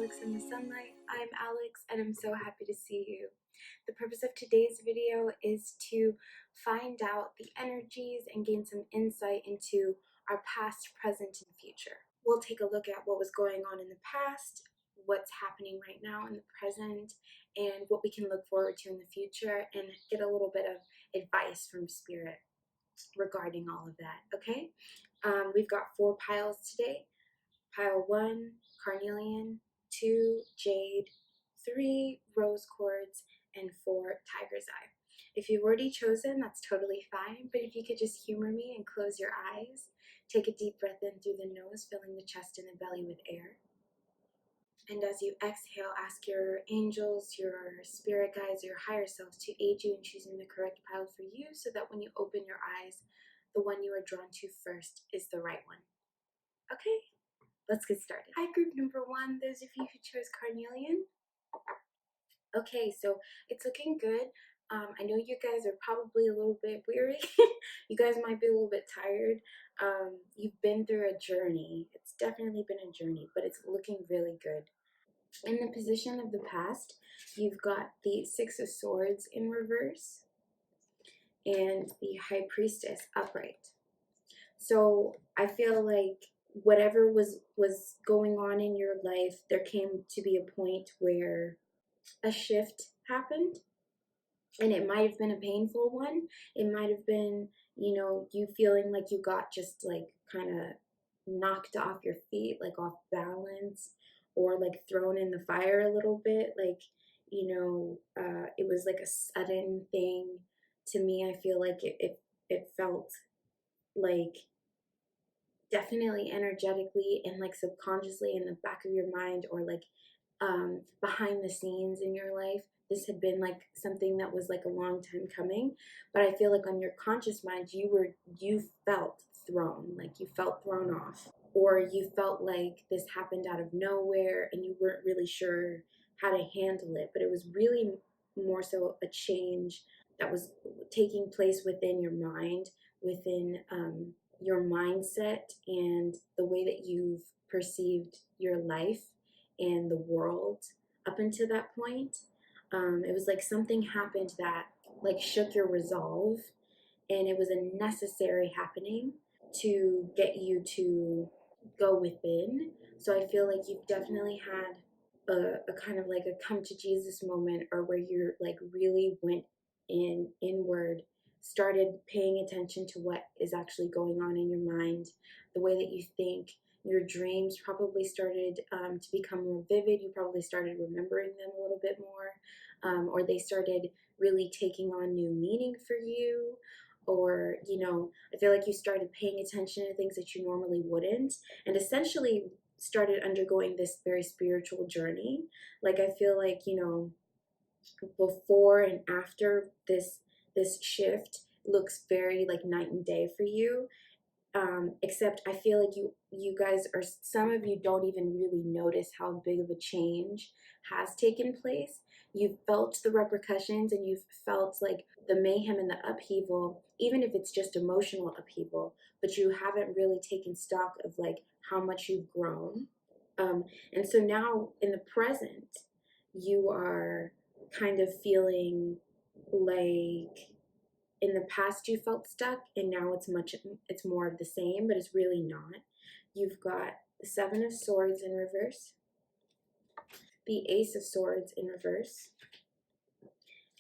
Alex in the Sunlight. I'm Alex and I'm so happy to see you. The purpose of today's video is to find out the energies and gain some insight into our past, present, and future. We'll take a look at what was going on in the past, what's happening right now in the present, and what we can look forward to in the future, and get a little bit of advice from Spirit regarding all of that, okay? We've got 4 piles today. Pile 1, carnelian, 2, jade, 3, rose quartz, and 4, tiger's eye. If you've already chosen, that's totally fine, but if you could just humor me and close your eyes, take a deep breath in through the nose, filling the chest and the belly with air. And as you exhale, ask your angels, your spirit guides, your higher selves to aid you in choosing the correct pile for you, so that when you open your eyes, the one you are drawn to first is the right one. Okay? Let's get started. Hi, group number 1, those of you who chose carnelian. Okay, so it's looking good. I know you guys are probably a little bit weary. You guys might be a little bit tired. You've been through a journey. It's definitely been a journey, but it's looking really good. In the position of the past, you've got the 6 of Swords in reverse and the High Priestess upright. So I feel like whatever was going on in your life, there came to be a point where a shift happened, and it might have been a painful one. It might have been, you feeling like you got just like kind of knocked off your feet, like off balance, or like thrown in the fire a little bit. Like, it was like a sudden thing. To me, I feel like it felt like definitely energetically and like subconsciously in the back of your mind, or like behind the scenes in your life, this had been like something that was like a long time coming. But I feel like on your conscious mind, you felt thrown, like you felt thrown off, or you felt like this happened out of nowhere and you weren't really sure how to handle it. But it was really more so a change that was taking place within your mind, within your mindset, and the way that you've perceived your life and the world up until that point. It was like something happened that like shook your resolve, and it was a necessary happening to get you to go within. So I feel like you've definitely had a kind of like a come to Jesus moment, or where you're like really went inward, started paying attention to what is actually going on in your mind, the way that you think. Your dreams probably started to become more vivid. You probably started remembering them a little bit more, or they started really taking on new meaning for you. Or, I feel like you started paying attention to things that you normally wouldn't, and essentially started undergoing this very spiritual journey. Like, I feel like, before and after this shift looks very like night and day for you. Except I feel like you guys, or some of you, don't even really notice how big of a change has taken place. You've felt the repercussions, and you've felt like the mayhem and the upheaval, even if it's just emotional upheaval, but you haven't really taken stock of like how much you've grown. And so now in the present, you are kind of feeling like in the past you felt stuck, and now it's more of the same, but it's really not. You've got the 7 of Swords in reverse, the Ace of Swords in reverse,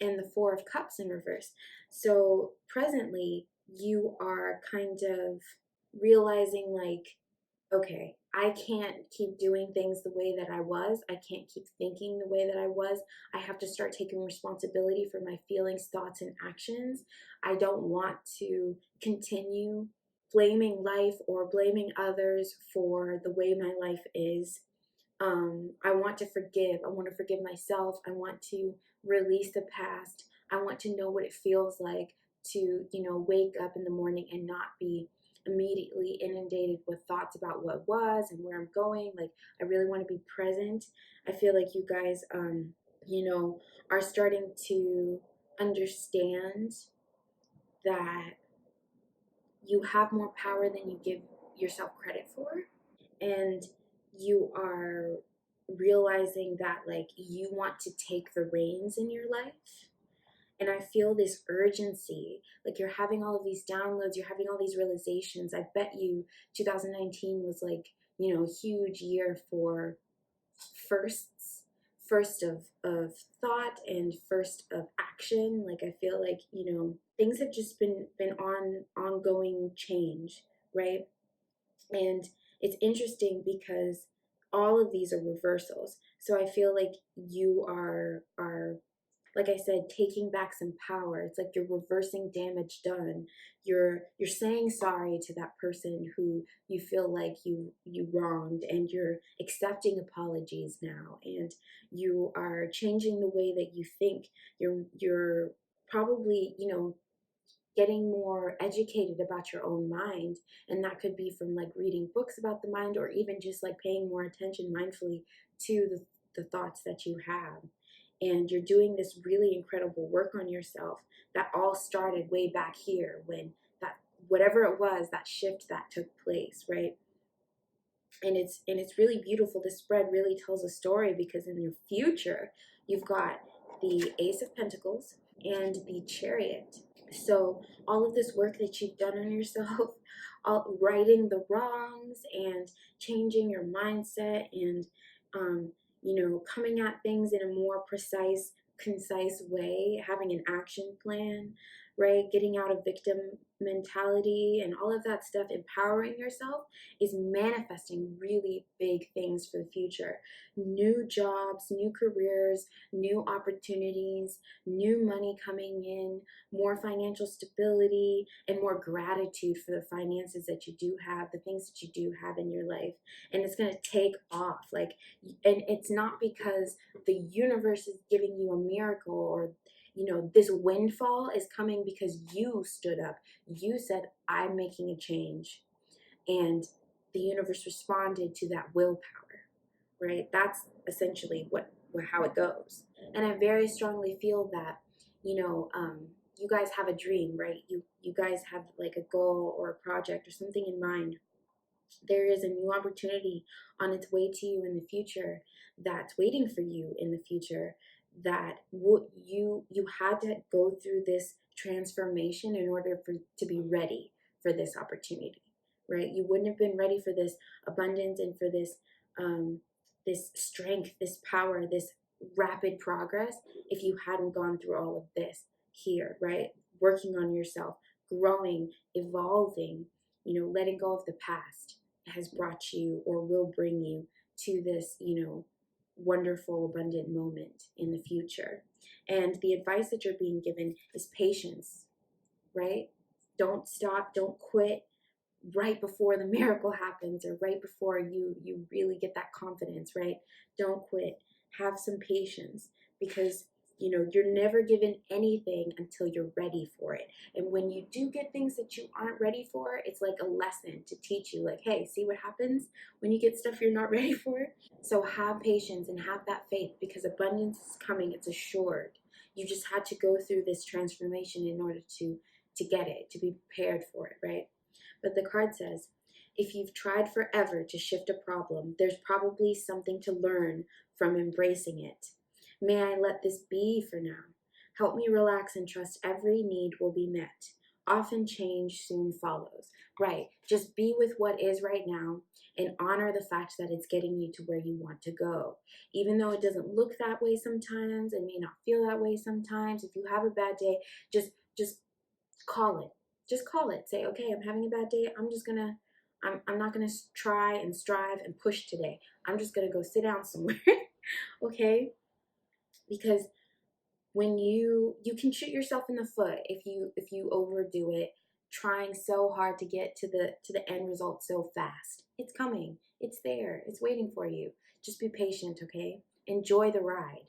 and the 4 of Cups in reverse. So presently you are kind of realizing like, okay, I can't keep doing things the way that I was. I can't keep thinking the way that I was. I have to start taking responsibility for my feelings, thoughts, and actions. I don't want to continue blaming life or blaming others for the way my life is. I want to forgive. I want to forgive myself. I want to release the past. I want to know what it feels like to, wake up in the morning and not be immediately inundated with thoughts about what was and where I'm going. Like, I really want to be present. I feel like you guys, are starting to understand that you have more power than you give yourself credit for, and you are realizing that like you want to take the reins in your life. And I feel this urgency, like you're having all of these downloads, you're having all these realizations. I bet you 2019 was like, you know, a huge year for firsts, first of thought and first of action. Like I feel like, you know, things have just been on ongoing change, right? And it's interesting because all of these are reversals. So I feel like you are like I said, taking back some power. It's like you're reversing damage done. You're saying sorry to that person who you feel like you wronged, and you're accepting apologies now, and you are changing the way that you think. You're probably, you know, getting more educated about your own mind, and that could be from like reading books about the mind, or even just like paying more attention mindfully to the thoughts that you have. And you're doing this really incredible work on yourself that all started way back here when that, whatever it was, that shift that took place, right? And it's really beautiful. This spread really tells a story, because in your future you've got the Ace of Pentacles and the Chariot. So all of this work that you've done on yourself, all righting the wrongs and changing your mindset, and you know, coming at things in a more precise, concise way, having an action plan, right? Getting out of victim mentality and all of that stuff, empowering yourself, is manifesting really big things for the future. New jobs, new careers, new opportunities, new money coming in, more financial stability, and more gratitude for the finances that you do have, the things that you do have in your life. And it's going to take off. Like, and it's not because the universe is giving you a miracle, or you know, this windfall is coming because you stood up. You said, I'm making a change. And the universe responded to that willpower, right? That's essentially how it goes. And I very strongly feel that, you know, you guys have a dream, right? You guys have like a goal or a project or something in mind. There is a new opportunity on its way to you in the future, that's waiting for you in the future, that you had to go through this transformation in order to be ready for this opportunity, right? You wouldn't have been ready for this abundance and for this strength, this power, this rapid progress, if you hadn't gone through all of this here, right? Working on yourself, growing, evolving, you know, letting go of the past has brought you or will bring you to this, you know, wonderful, abundant moment in the future. And the advice that you're being given is patience, right? Don't stop, don't quit right before the miracle happens, or right before you really get that confidence, right? Don't quit. Have some patience, because you know, you're never given anything until you're ready for it. And when you do get things that you aren't ready for, it's like a lesson to teach you, like, hey, see what happens when you get stuff you're not ready for? So have patience and have that faith, because abundance is coming. It's assured. You just had to go through this transformation in order to get it, to be prepared for it, right? But the card says, if you've tried forever to shift a problem, there's probably something to learn from embracing it. May I let this be for now. Help me relax and trust every need will be met. Often change soon follows. Right. Just be with what is right now and honor the fact that it's getting you to where you want to go. Even though it doesn't look that way sometimes, and may not feel that way sometimes. If you have a bad day, just call it. Just call it. Say, okay, I'm having a bad day. I'm not gonna try and strive and push today. I'm just gonna go sit down somewhere. Okay? Because when you can shoot yourself in the foot if you overdo it, trying so hard to get to the end result so fast. It's coming. It's there. It's waiting for you. Just be patient, okay? Enjoy the ride.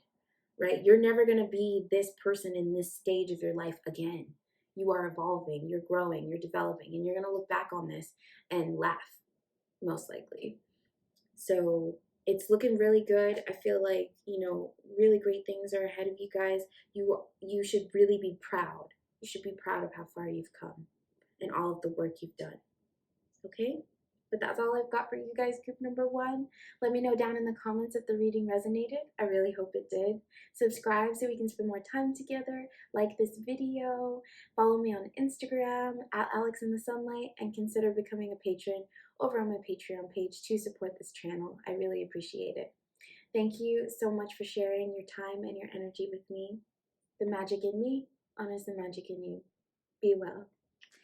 Right? You're never going to be this person in this stage of your life again. You are evolving, you're growing, you're developing, and you're going to look back on this and laugh, most likely. So it's looking really good. I feel like, you know, really great things are ahead of you guys. You should really be proud. You should be proud of how far you've come and all of the work you've done. Okay? But that's all I've got for you guys, group number one. Let me know down in the comments if the reading resonated. I really hope it did. Subscribe so we can spend more time together. Like this video. Follow me on Instagram at Alex in the Sunlight, and consider becoming a patron over on my Patreon page to support this channel. I really appreciate it. Thank you so much for sharing your time and your energy with me. The magic in me honors the magic in you. Be well.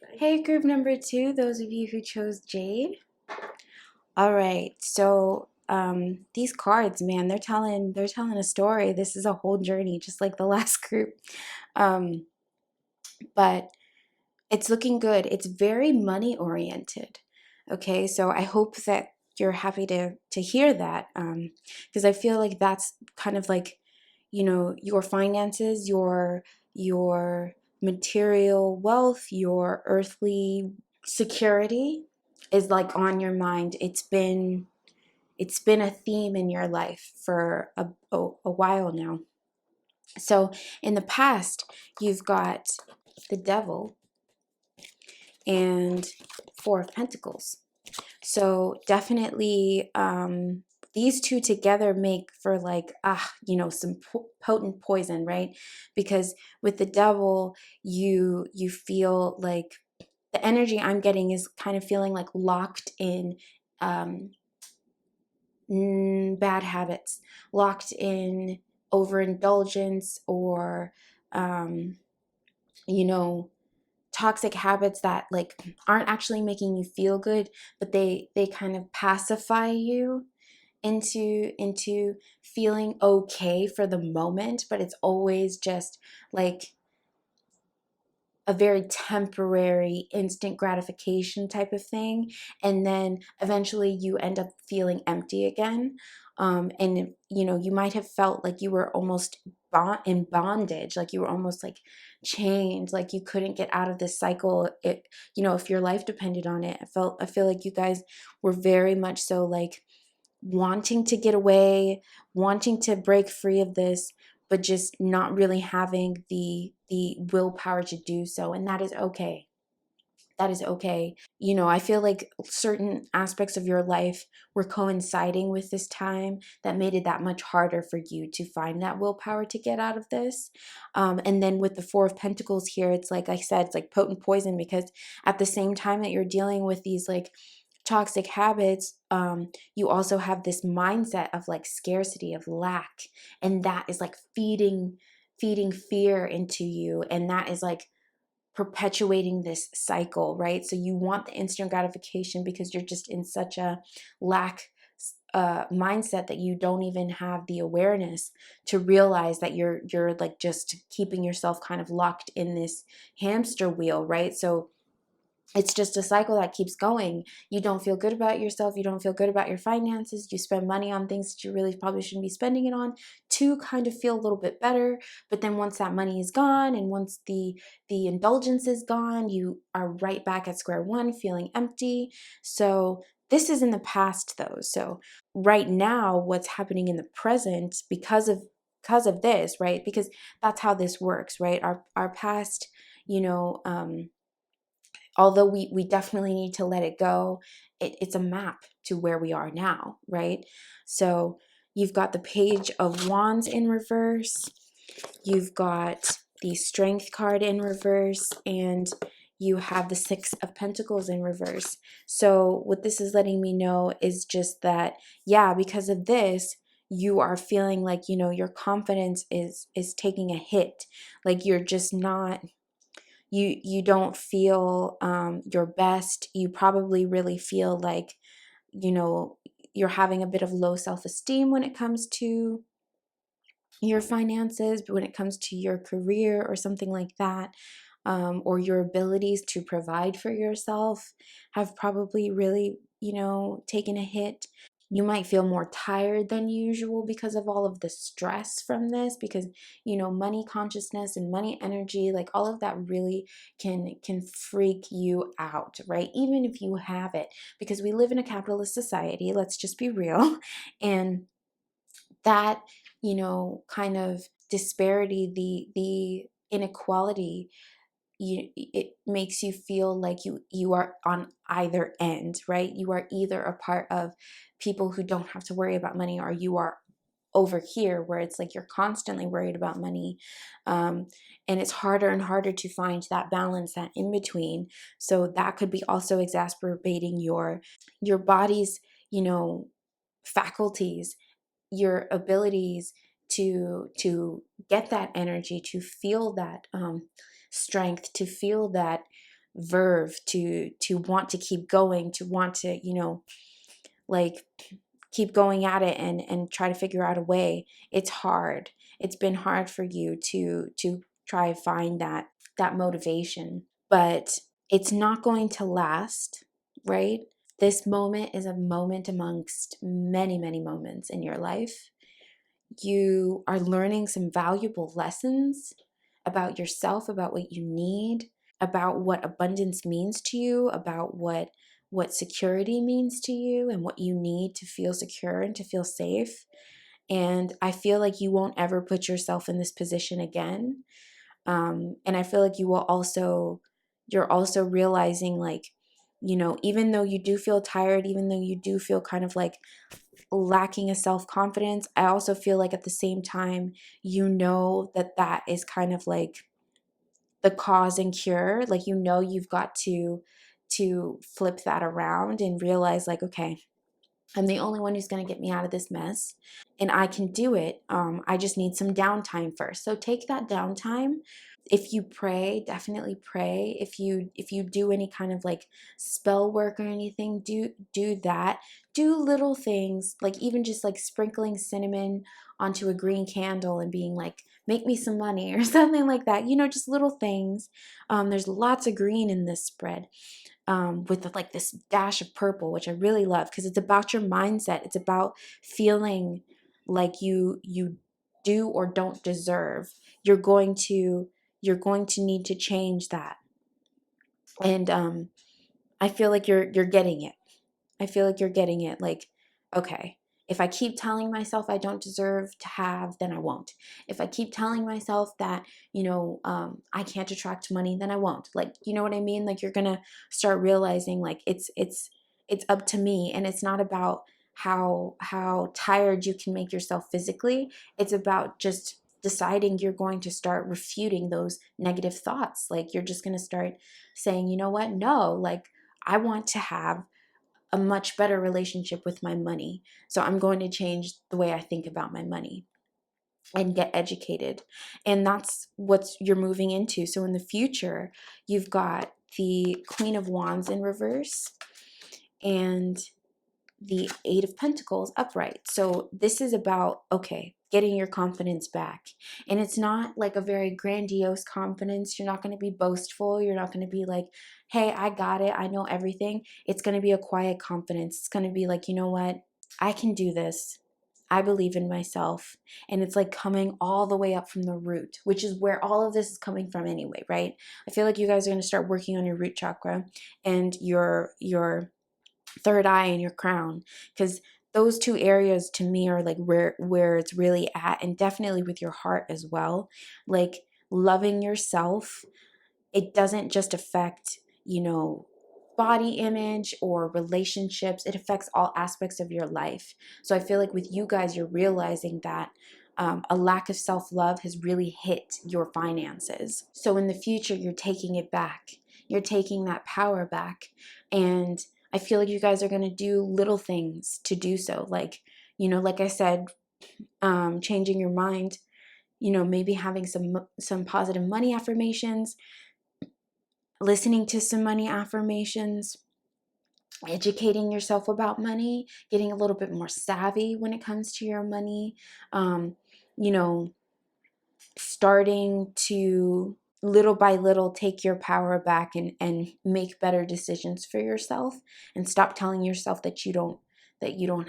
Bye. Hey, group number two, those of you who chose Jade. All right, so these cards, man, they're telling a story. This is a whole journey, just like the last group. But it's looking good. It's very money oriented. Okay, so I hope that you're happy to hear that, because I feel like that's kind of like, you know, your finances, your material wealth, your earthly security is like on your mind. It's been a theme in your life for a while now. So in the past, you've got the Devil and Four of Pentacles. So definitely these two together make for like, you know, some potent poison, right? Because with the Devil, you feel like the energy I'm getting is kind of feeling like locked in bad habits, locked in overindulgence, or you know, toxic habits that like aren't actually making you feel good, but they kind of pacify you into feeling okay for the moment, but it's always just like a very temporary instant gratification type of thing, and then eventually you end up feeling empty again. And you know, you might have felt like you were almost in bondage, like you were almost like chained, like you couldn't get out of this cycle. It, you know, if your life depended on it, I feel like you guys were very much so like wanting to get away, wanting to break free of this, but just not really having the willpower to do so. And that is okay. That is okay. You know, I feel like certain aspects of your life were coinciding with this time that made it that much harder for you to find that willpower to get out of this. And then with the Four of Pentacles here, it's like I said, it's like potent poison, because at the same time that you're dealing with these like toxic habits, you also have this mindset of like scarcity, of lack, and that is like feeding fear into you, and that is like perpetuating this cycle, right? So you want the instant gratification because you're just in such a lack mindset that you don't even have the awareness to realize that you're like just keeping yourself kind of locked in this hamster wheel, right? So it's just a cycle that keeps going. You don't feel good about yourself. You don't feel good about your finances. You spend money on things that you really probably shouldn't be spending it on to kind of feel a little bit better. But then once that money is gone, and once the indulgence is gone, you are right back at square one, feeling empty. So this is in the past though. So right now, what's happening in the present because of this, right? Because that's how this works, right? Our past, you know, although we definitely need to let it go, it's a map to where we are now, right? So you've got the Page of Wands in reverse, you've got the Strength card in reverse, and you have the Six of Pentacles in reverse. So what this is letting me know is just that, yeah, because of this, you are feeling like, you know, your confidence is taking a hit. Like you're just not, you don't feel your best. You probably really feel like, you know, you're having a bit of low self-esteem when it comes to your finances, but when it comes to your career or something like that, or your abilities to provide for yourself have probably really, you know, taken a hit. You might feel more tired than usual because of all of the stress from this, because, you know, money consciousness and money energy, like all of that really can freak you out, right? Even if you have it, because we live in a capitalist society, let's just be real. And that, you know, kind of disparity, the inequality it makes you feel like you are on either end, right? You are either a part of people who don't have to worry about money, or you are over here where it's like you're constantly worried about money. And it's harder and harder to find that balance, that in between. So that could be also exacerbating your body's, faculties, your abilities to get that energy, to feel that strength, to feel that verve, to want to keep going, to want to, like keep going at it and try to figure out a way. It's hard. It's been hard for you to try to find that motivation, but it's not going to last, right? This moment is a moment amongst many, many moments in your life. You are learning some valuable lessons about yourself, about what you need, about what abundance means to you, about what security means to you, and what you need to feel secure and to feel safe. And I feel like you won't ever put yourself in this position again. And I feel like you're also realizing, like, even though you do feel tired, even though you do feel kind of like lacking a self-confidence, I also feel like at the same time, that is kind of like the cause and cure. Like, you've got to flip that around and realize, like, okay, I'm the only one who's going to get me out of this mess, and I can do it. I just need some downtime first. So take that downtime. If you pray, definitely pray. If you do any kind of like spell work or anything, do that. Do little things, like even just like sprinkling cinnamon onto a green candle and being like, make me some money or something like that. Just little things. There's lots of green in this spread, with like this dash of purple, which I really love, because it's about your mindset. It's about feeling like you do or don't deserve. You're going to need to change that. And I feel like you're getting it. I feel like you're getting it. Like, okay, if I keep telling myself I don't deserve to have, then I won't. If I keep telling myself that, I can't attract money, then I won't. Like, you know what I mean? Like, you're gonna start realizing, like, it's up to me, and it's not about how tired you can make yourself physically. It's about just deciding you're going to start refuting those negative thoughts. Like, you're just gonna start saying, you know what? No, like, I want to have a much better relationship with my money. So I'm going to change the way I think about my money and get educated. And that's what you're moving into. So in the future, you've got the Queen of Wands in reverse and the Eight of Pentacles upright. So this is about, okay, getting your confidence back. And it's not like a very grandiose confidence. You're not going to be boastful. You're not going to be like, hey, I got it, I know everything. It's going to be a quiet confidence. It's going to be like, you know what? I can do this. I believe in myself. And it's like coming all the way up from the root, which is where all of this is coming from anyway, right? I feel like you guys are going to start working on your root chakra and your third eye and your crown, because those two areas to me are like where it's really at. And definitely with your heart as well. Like, loving yourself, it doesn't just affect, body image or relationships. It affects all aspects of your life. So I feel like with you guys, you're realizing that a lack of self-love has really hit your finances. So in the future, you're taking it back. You're taking that power back. And I feel like you guys are going to do little things to do so. Like, like I said, changing your mind, maybe having some positive money affirmations, listening to some money affirmations, educating yourself about money, getting a little bit more savvy when it comes to your money, um, you know, starting to little by little take your power back and make better decisions for yourself, and stop telling yourself that you don't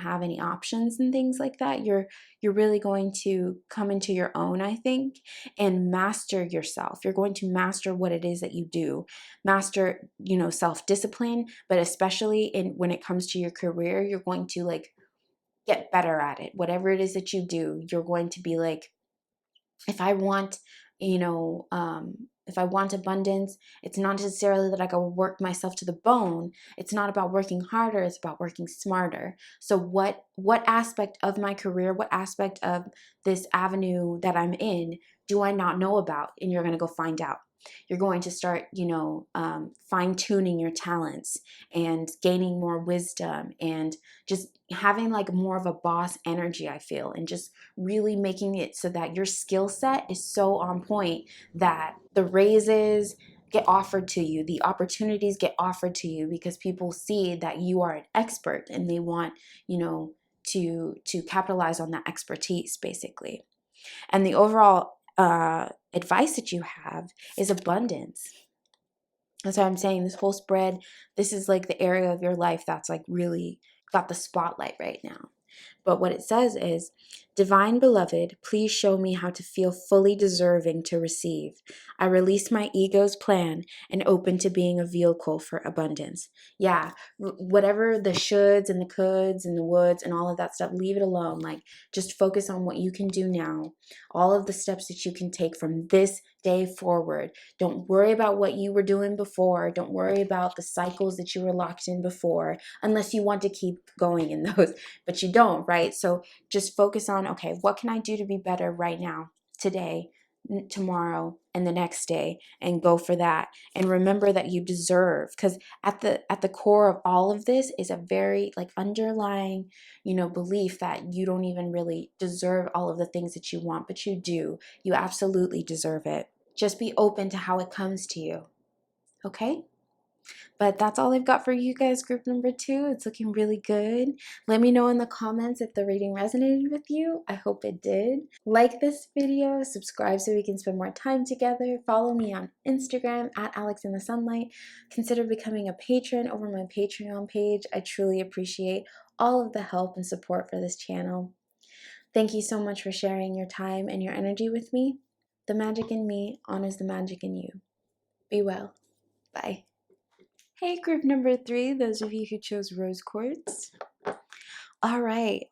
have any options and things like that. You're really going to come into your own, I think, and master yourself. You're going to master what it is that you do. Master, self-discipline, but especially when it comes to your career, you're going to like get better at it. Whatever it is that you do, you're going to be like, if I want if I want abundance, it's not necessarily that I go work myself to the bone. It's not about working harder, it's about working smarter. So what aspect of my career, what aspect of this avenue that I'm in do I not know about? And you're going to go find out. You're going to start, fine tuning your talents and gaining more wisdom and just having like more of a boss energy, I feel, and just really making it so that your skill set is so on point that the raises get offered to you, the opportunities get offered to you because people see that you are an expert and they want, to capitalize on that expertise basically. And the overall advice that you have is abundance. That's why I'm saying this whole spread, this is like the area of your life that's like really got the spotlight right now. But what it says is, Divine Beloved, please show me how to feel fully deserving to receive. I release my ego's plan and open to being a vehicle for abundance. Yeah, whatever the shoulds and the coulds and the woulds and all of that stuff, leave it alone. Like, just focus on what you can do now, all of the steps that you can take from this day forward. Don't worry about what you were doing before. Don't worry about the cycles that you were locked in before, unless you want to keep going in those, but you don't, right? So just focus on, okay, what can I do to be better right now, today, tomorrow, and the next day, and go for that. And remember that you deserve, because at the core of all of this is a very like underlying, belief that you don't even really deserve all of the things that you want, but you do. You absolutely deserve it. Just be open to how it comes to you. Okay? But that's all I've got for you guys, group number 2. It's looking really good. Let me know in the comments if the reading resonated with you. I hope it did. Like this video, subscribe so we can spend more time together. Follow me on Instagram at alexinthesunlight. Consider becoming a patron over my Patreon page. I truly appreciate all of the help and support for this channel. Thank you so much for sharing your time and your energy with me. The magic in me honors the magic in you. Be well. Bye. Hey, group number 3, those of you who chose rose quartz. All right.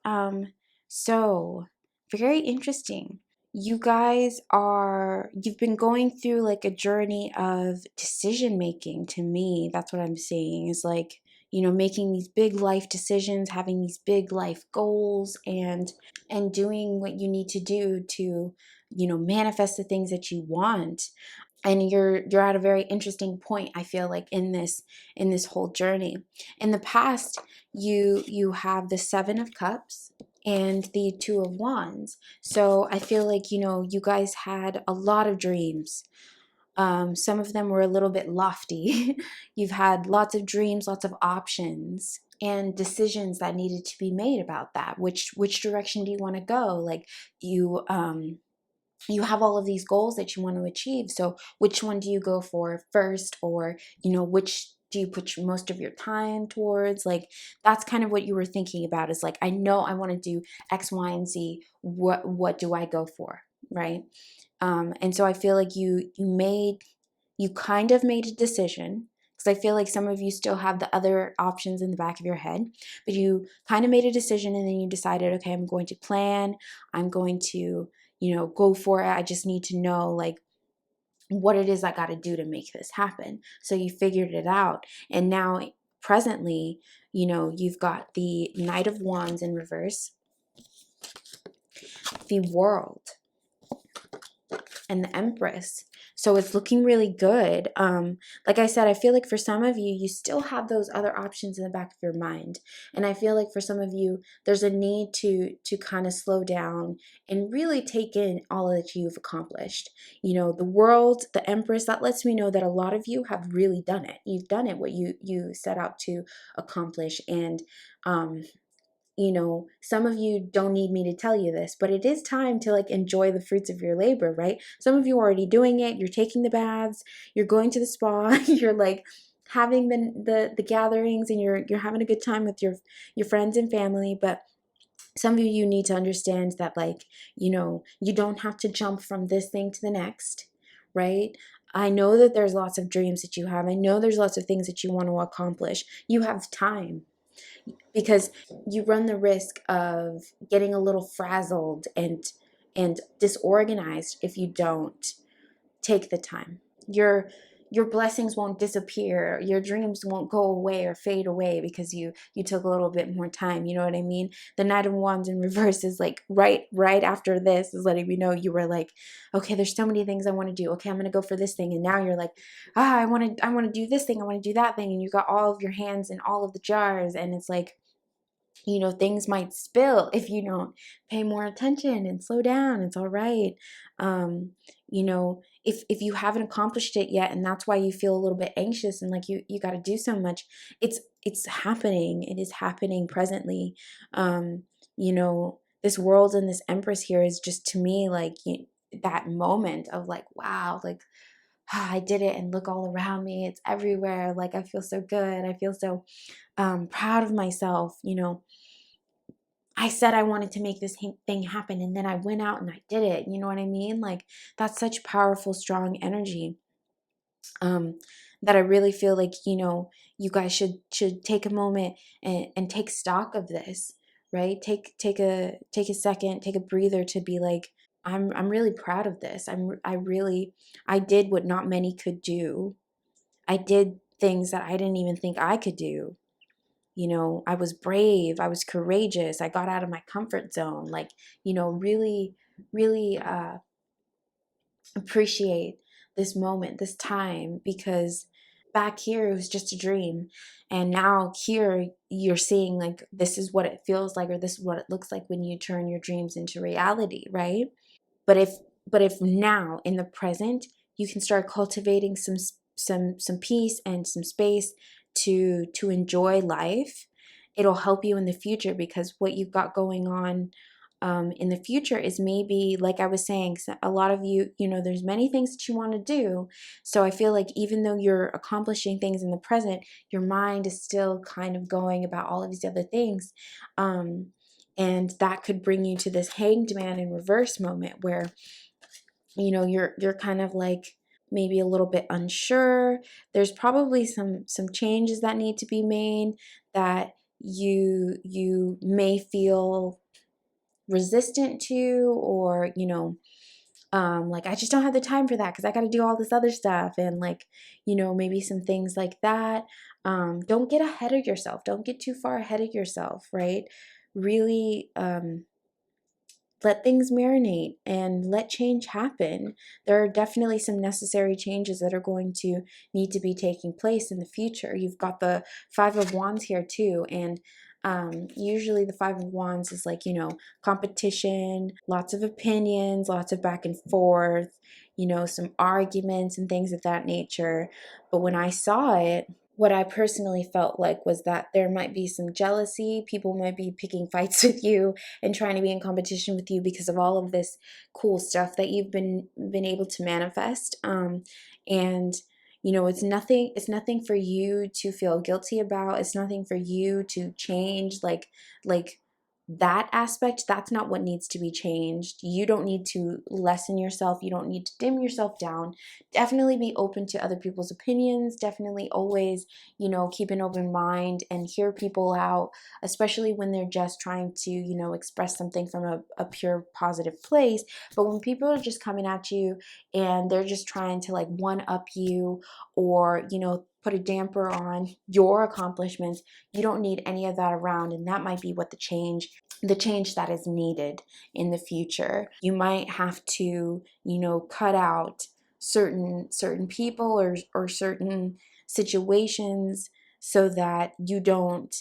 So very interesting. You've been going through like a journey of decision making. To me, that's what I'm seeing is like, making these big life decisions, having these big life goals, and doing what you need to do to, manifest the things that you want. And you're at a very interesting point, I feel like, in this whole journey. In the past, you have the 7 of Cups and the 2 of Wands. So I feel like, you guys had a lot of dreams. Some of them were a little bit lofty. You've had lots of dreams, lots of options, and decisions that needed to be made about that. Which direction do you want to go? Like, you have all of these goals that you want to achieve. So which one do you go for first? Or, which do you put most of your time towards? Like, that's kind of what you were thinking about, is like, I know I want to do X, Y, and Z. What do I go for? Right. And so I feel like you kind of made a decision, because I feel like some of you still have the other options in the back of your head, but you kind of made a decision and then you decided, okay, I'm going to plan, I'm going to, go for it. I just need to know like what it is I got to do to make this happen. So you figured it out. And now presently, you've got the Knight of Wands in reverse, the World, and the Empress. So it's looking really good. Like I said, I feel like for some of you, you still have those other options in the back of your mind. And I feel like for some of you, there's a need to kind of slow down and really take in all that you've accomplished. The World, the Empress, that lets me know that a lot of you have really done it. You've done it, what you set out to accomplish. And some of you don't need me to tell you this, but it is time to like enjoy the fruits of your labor, right? Some of you are already doing it. You're taking the baths, you're going to the spa, you're like having the gatherings, and you're having a good time with your friends and family. But some of you need to understand that, like, you don't have to jump from this thing to the next, right? I know that there's lots of dreams that you have. I know there's lots of things that you want to accomplish. You have time, because you run the risk of getting a little frazzled and disorganized if you don't take the time. Your blessings won't disappear. Your dreams won't go away or fade away because you took a little bit more time. You know what I mean? The Knight of Wands in reverse is like right after this is letting me know you were like, okay, there's so many things I want to do. Okay, I'm gonna go for this thing, and now you're like, I want to do this thing. I want to do that thing, and you got all of your hands in all of the jars, and it's like, things might spill if you don't pay more attention and slow down. It's all right. If you haven't accomplished it yet, and that's why you feel a little bit anxious and like you got to do so much, it's happening. It is happening presently. This world and this Empress here is just, to me, like, that moment of like, wow, like, I did it, and look all around me. It's everywhere. Like, I feel so good. I feel so proud of myself. I said I wanted to make this thing happen, and then I went out and I did it. You know what I mean? Like, that's such powerful, strong energy, that I really feel like, you guys should take a moment and take stock of this, right? Take a second, take a breather to be like, I'm really proud of this. I did what not many could do. I did things that I didn't even think I could do. I was brave, I was courageous, I got out of my comfort zone. Like, really, really appreciate this moment, this time, because back here it was just a dream. And now here you're seeing, like, this is what it feels like, or this is what it looks like when you turn your dreams into reality, right? But if now in the present you can start cultivating some peace and some space to enjoy life, it'll help you in the future, because what you've got going on in the future is, maybe, like I was saying, a lot of you, there's many things that you want to do. So I feel like even though you're accomplishing things in the present, your mind is still kind of going about all of these other things. And that could bring you to this Hanged Man in reverse moment where, you're kind of like, maybe a little bit unsure. There's probably some changes that need to be made that you may feel resistant to, or like, I just don't have the time for that because I got to do all this other stuff, and like, maybe some things like that. Don't get ahead of yourself. Don't get too far ahead of yourself, right? Really, let things marinate and let change happen. There are definitely some necessary changes that are going to need to be taking place in the future. You've got the Five of Wands here too, and usually the Five of Wands is like, competition, lots of opinions, lots of back and forth, some arguments and things of that nature. But when I saw it, what I personally felt like was that there might be some jealousy. People might be picking fights with you and trying to be in competition with you because of all of this cool stuff that you've been able to manifest. And it's nothing for you to feel guilty about. It's nothing for you to change. Like that aspect, that's not what needs to be changed. You don't need to lessen yourself. You don't need to dim yourself down. Definitely be open to other people's opinions. Definitely always, keep an open mind and hear people out, especially when they're just trying to, express something from a pure positive place. But when people are just coming at you and they're just trying to like one up you, or, put a damper on your accomplishments, you don't need any of that around. And that might be what the change that is needed in the future. You might have to, cut out certain people, or certain situations, so that you don't,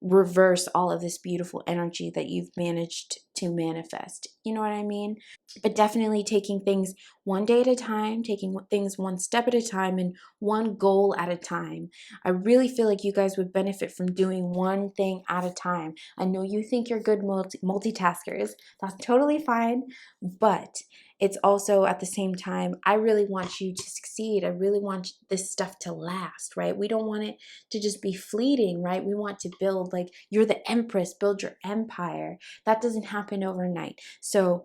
reverse all of this beautiful energy that you've managed to manifest. You know what I mean? But definitely taking things one day at a time, taking things one step at a time, and one goal at a time. I really feel like you guys would benefit from doing one thing at a time. I know you think you're good multitaskers. That's totally fine. But it's also, at the same time, I really want you to succeed. I really want this stuff to last, right? We don't want it to just be fleeting, right? We want to build, like, you're the Empress, build your empire. That doesn't happen overnight. So,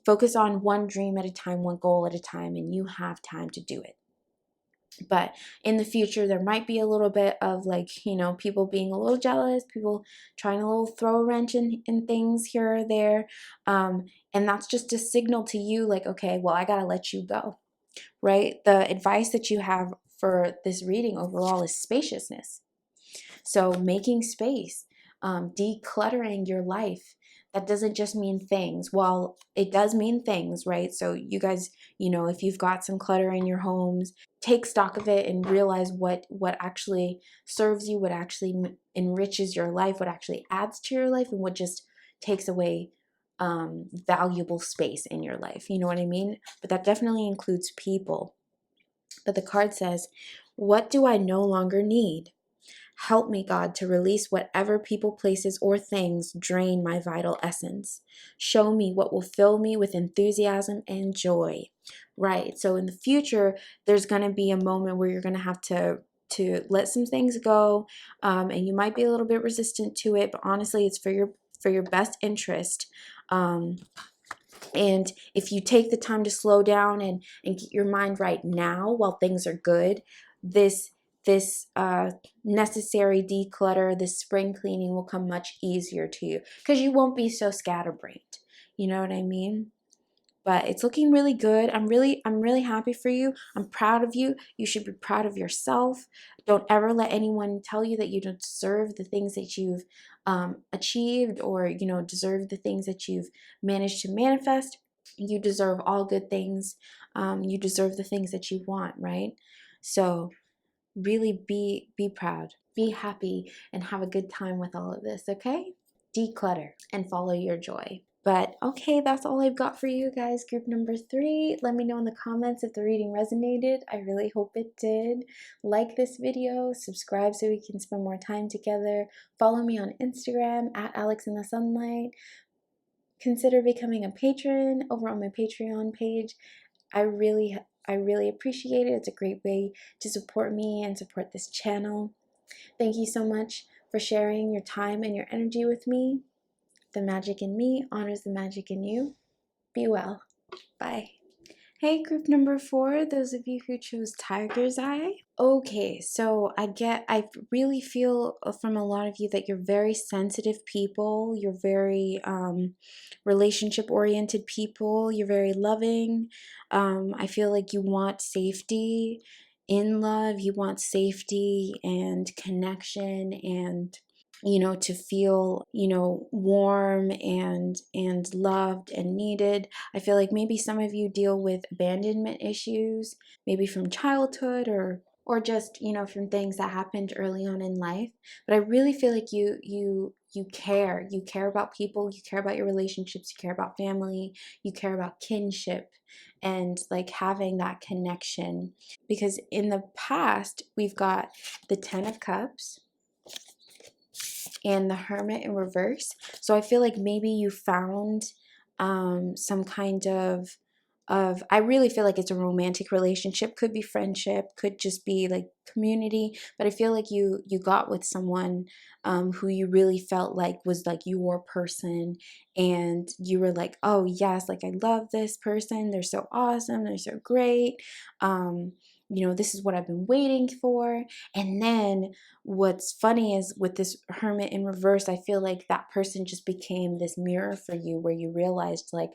focus on one dream at a time, one goal at a time, and you have time to do it. But in the future, there might be a little bit of like, people being a little jealous, people trying to little throw a wrench in things here or there. And that's just a signal to you like, okay, well, I got to let you go, right? The advice that you have for this reading overall is spaciousness. So making space, decluttering your life. That doesn't just mean things. Well, it does mean things, right? So you guys, if you've got some clutter in your homes, take stock of it and realize what actually serves you, what actually enriches your life, what actually adds to your life, and what just takes away valuable space in your life. You know what I mean? But that definitely includes people. But the card says, "What do I no longer need? Help me, God, to release whatever people, places, or things drain my vital essence. Show me what will fill me with enthusiasm and joy." Right. So in the future, there's going to be a moment where you're going to have to let some things go, and you might be a little bit resistant to it, but honestly, it's for your best interest. And if you take the time to slow down and get your mind right now while things are good, this this necessary declutter, this spring cleaning will come much easier to you because you won't be so scatterbrained. You know what I mean? But it's looking really good. I'm really happy for you. I'm proud of you. You should be proud of yourself. Don't ever let anyone tell you that you don't deserve the things that you've achieved, or deserve the things that you've managed to manifest. You deserve all good things. You deserve the things that you want, right? So really be proud, be happy, and have a good time with all of this. Okay? Declutter and follow your joy. But okay, that's all I've got for you guys. Group number 3. Let me know in the comments if the reading resonated. I really hope it did. Like this video, subscribe so we can spend more time together. Follow me on Instagram at alexinthesunlight. Consider becoming a patron over on my Patreon page. I really appreciate it. It's a great way to support me and support this channel. Thank you so much for sharing your time and your energy with me. The magic in me honors the magic in you. Be well. Bye. Hey, group number 4, those of you who chose Tiger's Eye. Okay, so I really feel from a lot of you that you're very sensitive people. You're very relationship oriented people. You're very loving. I feel like you want safety in love. You want safety and connection, and to feel warm and loved and needed. I feel like maybe some of you deal with abandonment issues, maybe from childhood, or just from things that happened early on in life. But I really feel like you care about people, you care about your relationships, you care about family, you care about kinship, and like having that connection. Because in the past we've got the 10 of Cups and the Hermit in reverse. So I feel like maybe you found some kind of I really feel like it's a romantic relationship. Could be friendship, could just be like community. But I feel like you got with someone who you really felt like was like your person, and you were like, oh yes, like I love this person. They're so awesome. They're so great. This is what I've been waiting for. And then what's funny is with this Hermit in reverse, I feel like that person just became this mirror for you, where you realized like,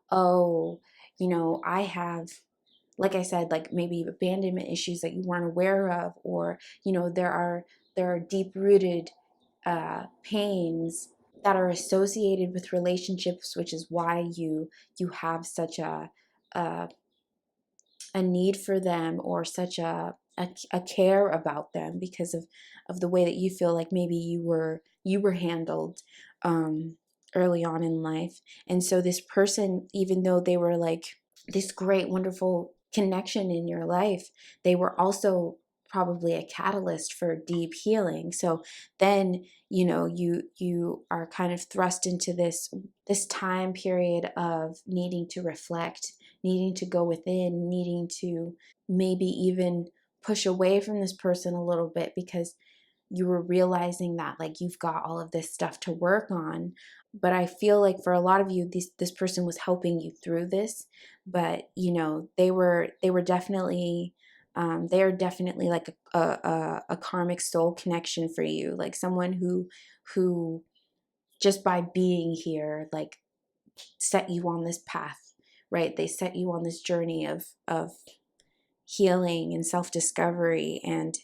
oh, I have, like I said, like maybe abandonment issues that you weren't aware of, or there are deep rooted pains that are associated with relationships, which is why you have such a a need for them, or such a care about them, because of the way that you feel like maybe you were handled early on in life. And so this person, even though they were like this great wonderful connection in your life, they were also probably a catalyst for deep healing. So then you are kind of thrust into this time period of needing to reflect, needing to go within, needing to maybe even push away from this person a little bit, because you were realizing that like you've got all of this stuff to work on. But I feel like for a lot of you, this person was helping you through this. But they were definitely they are definitely like a karmic soul connection for you, like someone who just by being here, like set you on this path, right? They set you on this journey of healing and self-discovery and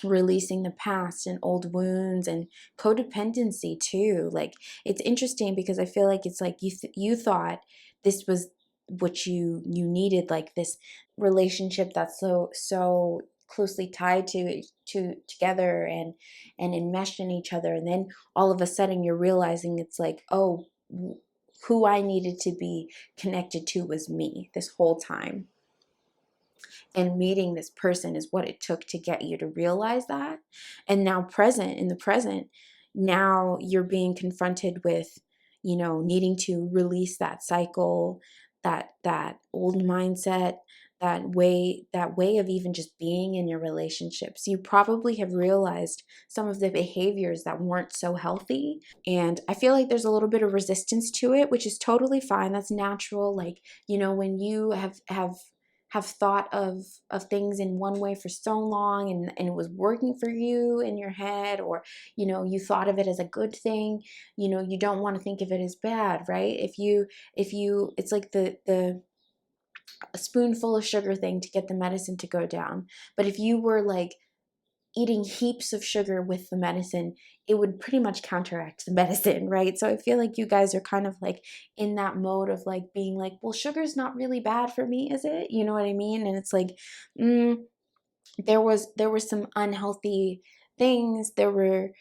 releasing the past and old wounds and codependency too. Like it's interesting because I feel like it's like you thought this was what you needed, like this relationship that's so closely tied to together and enmeshed in each other, and then all of a sudden you're realizing it's like, oh, who I needed to be connected to was me this whole time. And meeting this person is what it took to get you to realize that. And now present in the present, now you're being confronted with, needing to release that cycle, that old mindset, that way of even just being in your relationships. You probably have realized some of the behaviors that weren't so healthy, and I feel like there's a little bit of resistance to it, which is totally fine. That's natural. Like, when you have thought of things in one way for so long, and it was working for you in your head, or you thought of it as a good thing, you don't want to think of it as bad, right? If you it's like the a spoonful of sugar thing to get the medicine to go down. But if you were like eating heaps of sugar with the medicine, it would pretty much counteract the medicine, right? So I feel like you guys are kind of like in that mode of like being like, well, sugar's not really bad for me, is it? You know what I mean? And it's like, mm, there were some unhealthy things. There were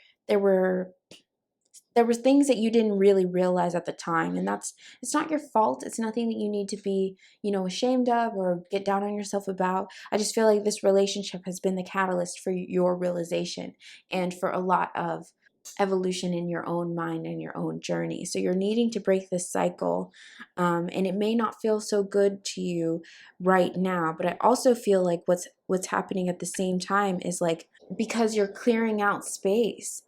things that you didn't really realize at the time, and it's not your fault. It's nothing that you need to be ashamed of or get down on yourself about. I just feel like this relationship has been the catalyst for your realization and for a lot of evolution in your own mind and your own journey. So you're needing to break this cycle, and it may not feel so good to you right now, but I also feel like what's happening at the same time is like, because you're clearing out space,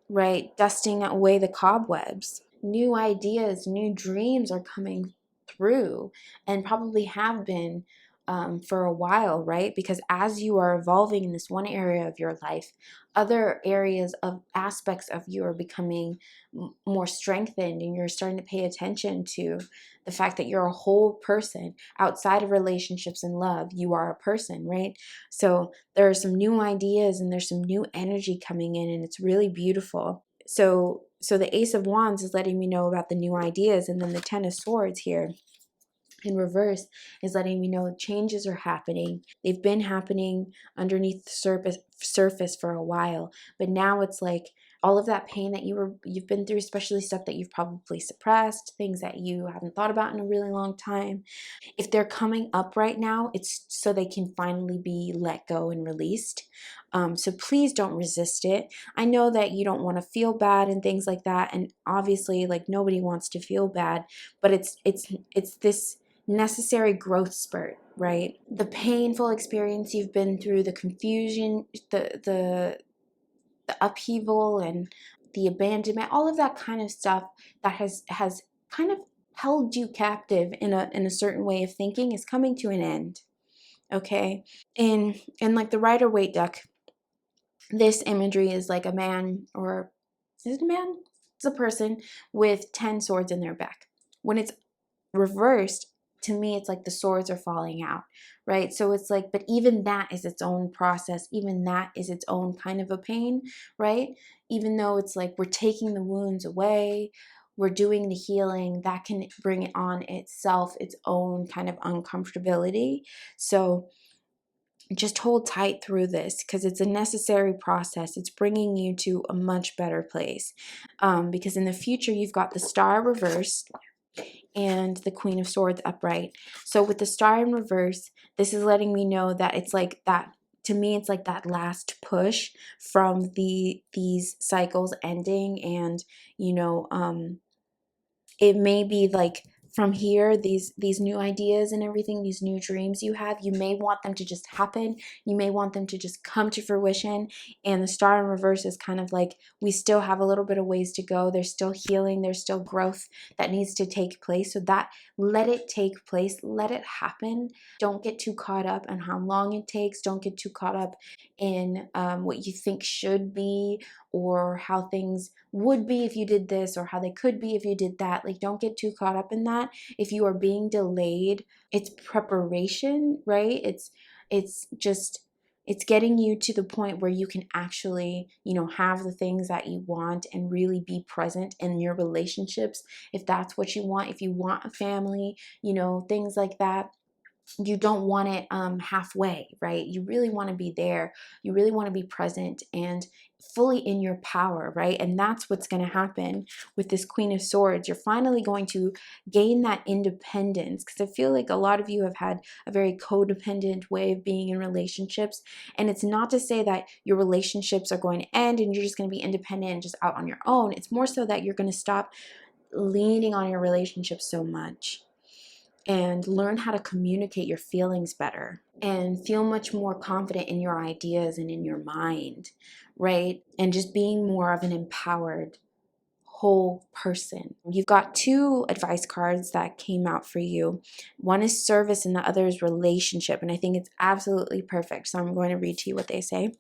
right? Dusting away the cobwebs. New ideas, new dreams are coming through, and probably have been for a while, right? Because as you are evolving in this one area of your life, other areas of aspects of you are becoming more strengthened, and you're starting to pay attention to the fact that you're a whole person outside of relationships and love. You are a person, right? So there are some new ideas and there's some new energy coming in, and it's really beautiful. So the Ace of Wands is letting me know about the new ideas, and then the Ten of Swords here in reverse is letting me know changes are happening. They've been happening underneath the surface for a while, but now it's like all of that pain that you've been through, especially stuff that you've probably suppressed, things that you haven't thought about in a really long time. If they're coming up right now, it's so they can finally be let go and released. So please don't resist it. I know that you don't want to feel bad and things like that, and obviously, like, nobody wants to feel bad, but it's this necessary growth spurt, right? The painful experience you've been through, the confusion, the upheaval, and the abandonment, all of that kind of stuff that has kind of held you captive in a certain way of thinking is coming to an end. Okay? And like the Rider-Waite deck, this imagery is like a man, or is it a man? It's a person with 10 swords in their back. When it's reversed, to me, it's like the swords are falling out, right? So it's like, but even that is its own process. Even that is its own kind of a pain, right? Even though it's like we're taking the wounds away, we're doing the healing, that can bring it on itself, its own kind of uncomfortability. So just hold tight through this, because it's a necessary process. It's bringing you to a much better place, because in the future, you've got the Star reversed and the Queen of Swords upright. So with the Star in reverse, this is letting me know that it's like that. To me, it's like that last push from these cycles ending, and it may be like from here, these new ideas and everything, these new dreams you have, you may want them to just happen. You may want them to just come to fruition. And the star in reverse is kind of like, we still have a little bit of ways to go. There's still healing, there's still growth that needs to take place. So that, let it take place, let it happen. Don't get too caught up in how long it takes. Don't get too caught up in what you think should be, or how things would be if you did this, or how they could be if you did that. Like, don't get too caught up in that. If you are being delayed, it's preparation, right? It's just, it's getting you to the point where you can actually, have the things that you want and really be present in your relationships. If that's what you want, if you want a family, things like that, you don't want it halfway, right? You really want to be there. You really want to be present and fully in your power, right? And that's what's going to happen with this Queen of Swords. You're finally going to gain that independence, because I feel like a lot of you have had a very codependent way of being in relationships. And it's not to say that your relationships are going to end and you're just going to be independent and just out on your own. It's more so that you're going to stop leaning on your relationship so much and learn how to communicate your feelings better and feel much more confident in your ideas and in your mind, right? And just being more of an empowered whole person. You've got two advice cards that came out for you. One is service and the other is relationship. And I think it's absolutely perfect. So I'm going to read to you what they say.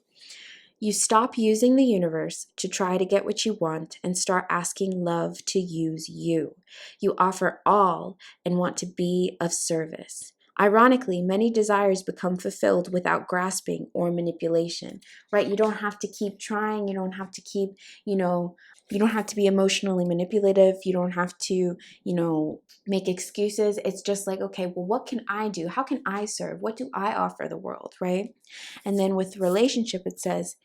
You stop using the universe to try to get what you want and start asking love to use you. You offer all and want to be of service. Ironically, many desires become fulfilled without grasping or manipulation, right? You don't have to keep trying. You don't have to keep, you don't have to be emotionally manipulative. You don't have to, make excuses. It's just like, okay, well, what can I do? How can I serve? What do I offer the world, right? And then with relationship, it says,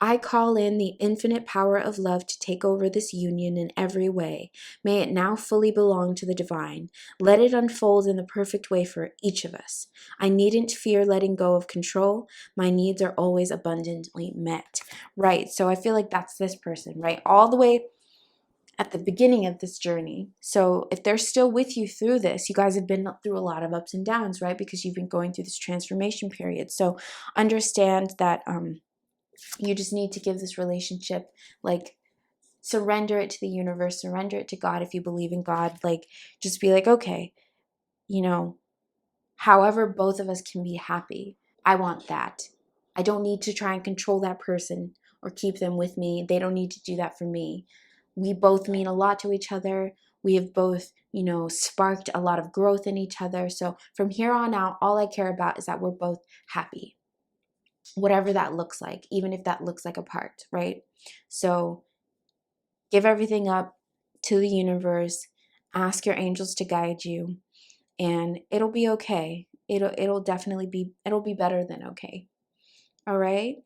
I call in the infinite power of love to take over this union in every way. May it now fully belong to the divine. Let it unfold in the perfect way for each of us. I needn't fear letting go of control. My needs are always abundantly met. Right, so I feel like that's this person, right? All the way at the beginning of this journey. So if they're still with you through this, you guys have been through a lot of ups and downs, right? Because you've been going through this transformation period. So understand that you just need to give this relationship, like, surrender it to the universe, surrender it to God if you believe in God. Like, just be like, okay, however both of us can be happy, I want that. I don't need to try and control that person or keep them with me. They don't need to do that for me. We both mean a lot to each other. We have both, sparked a lot of growth in each other. So from here on out, all I care about is that we're both happy, whatever that looks like, even if that looks like apart, right? So give everything up to the universe, ask your angels to guide you, and it'll be okay. It'll definitely be, it'll be better than okay. All right?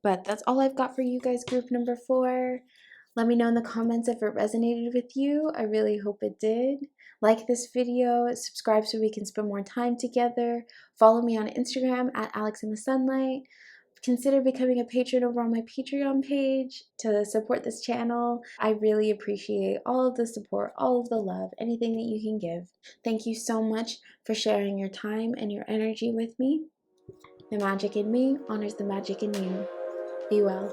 But that's all I've got for you guys, group number 4. Let me know in the comments if it resonated with you. I really hope it did. Like this video, subscribe so we can spend more time together. Follow me on Instagram at alexinthesunlight. Consider becoming a patron over on my Patreon page to support this channel. I really appreciate all of the support, all of the love, anything that you can give. Thank you so much for sharing your time and your energy with me. The magic in me honors the magic in you. Be well.